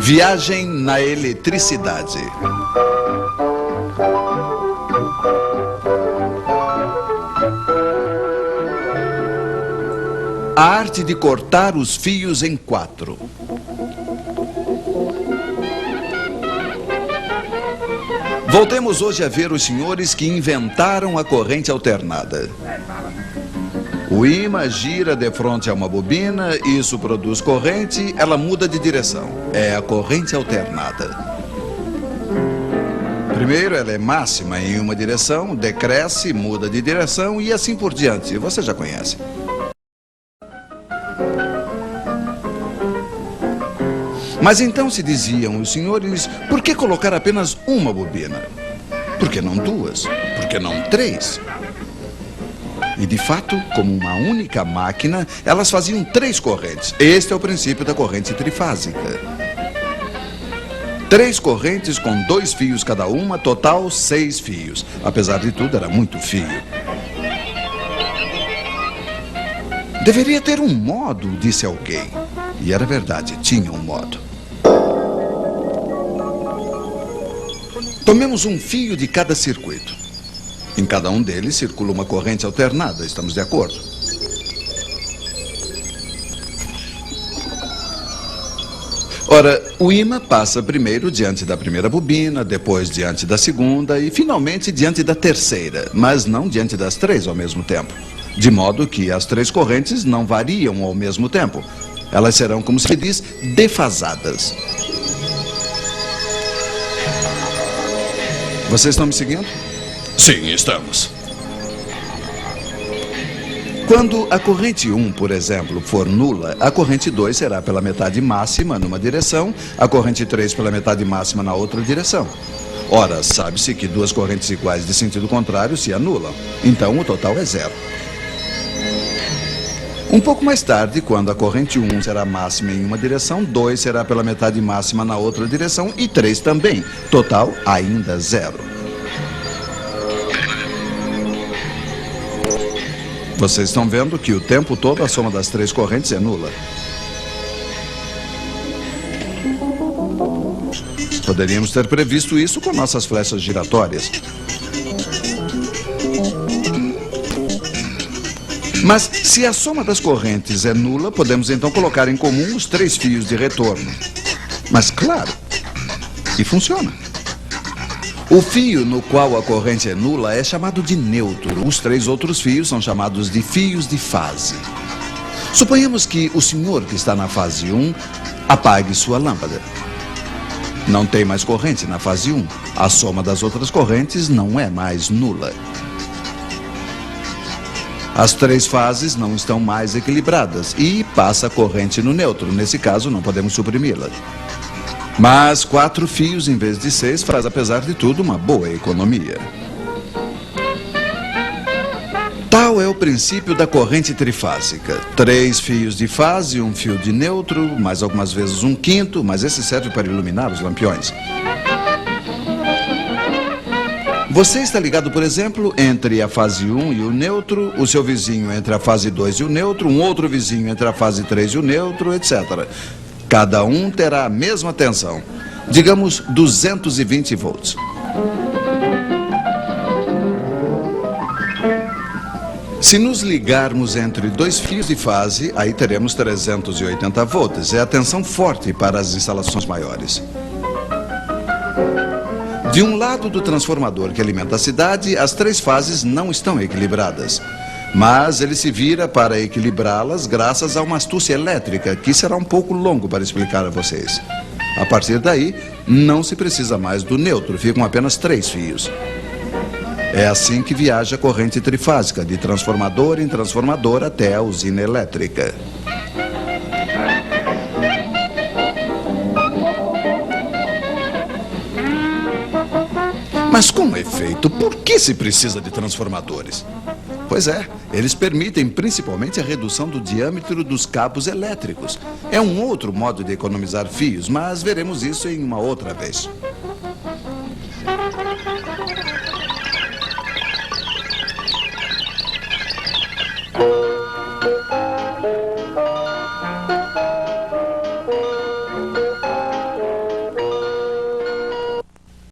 Viagem na eletricidade. A arte de cortar os fios em 4. Voltemos hoje a ver os senhores que inventaram a corrente alternada. O ímã gira de frente a uma bobina, isso produz corrente, ela muda de direção. É a corrente alternada. Primeiro, ela é máxima em uma direção, decresce, muda de direção e assim por diante. Você já conhece. Mas então se diziam os senhores, por que colocar apenas uma bobina? Por que não 2? Por que não 3? E de fato, como uma única máquina, elas faziam 3 correntes. Este é o princípio da corrente trifásica. 3 correntes com 2 fios cada uma, total 6 fios. Apesar de tudo, era muito fio. Deveria ter um modo, disse alguém. E era verdade, tinha um modo. Tomemos um fio de cada circuito. Em cada um deles circula uma corrente alternada, estamos de acordo? Ora, o ímã passa primeiro diante da primeira bobina, depois diante da segunda e finalmente diante da terceira, mas não diante das 3 ao mesmo tempo. De modo que as 3 correntes não variam ao mesmo tempo. Elas serão, como se diz, defasadas. Vocês estão me seguindo? Sim, estamos. Quando a corrente 1, por exemplo, for nula, a corrente 2 será pela metade máxima numa direção, a corrente 3 pela metade máxima na outra direção. Ora, sabe-se que 2 correntes iguais de sentido contrário se anulam. Então, o total é 0. Um pouco mais tarde, quando a corrente 1 será máxima em uma direção, 2 será pela metade máxima na outra direção e 3 também. Total, ainda 0. Vocês estão vendo que o tempo todo a soma das 3 correntes é nula. Poderíamos ter previsto isso com nossas flechas giratórias. Mas se a soma das correntes é nula, podemos então colocar em comum os 3 fios de retorno. Mas claro, e funciona. O fio no qual a corrente é nula é chamado de neutro. Os 3 outros fios são chamados de fios de fase. Suponhamos que o senhor que está na fase 1 apague sua lâmpada. Não tem mais corrente na fase 1. A soma das outras correntes não é mais nula. As 3 fases não estão mais equilibradas e passa a corrente no neutro. Nesse caso, não podemos suprimi-la. Mas 4 fios em vez de 6 faz, apesar de tudo, uma boa economia. Tal é o princípio da corrente trifásica. 3 fios de fase, 1 fio de neutro, mais algumas vezes 1/5, mas esse serve para iluminar os lampiões. Você está ligado, por exemplo, entre a fase 1 e o neutro, o seu vizinho entre a fase 2 e o neutro, um outro vizinho entre a fase 3 e o neutro, etc. Cada um terá a mesma tensão, digamos 220 volts. Se nos ligarmos entre 2 fios de fase, aí teremos 380 volts. É a tensão forte para as instalações maiores. De um lado do transformador que alimenta a cidade, as 3 fases não estão equilibradas. Mas ele se vira para equilibrá-las graças a uma astúcia elétrica, que será um pouco longo para explicar a vocês. A partir daí, não se precisa mais do neutro, ficam apenas 3 fios. É assim que viaja a corrente trifásica, de transformador em transformador até a usina elétrica. Mas com efeito, por que se precisa de transformadores? Pois é, eles permitem principalmente a redução do diâmetro dos cabos elétricos. É um outro modo de economizar fios, mas veremos isso em uma outra vez.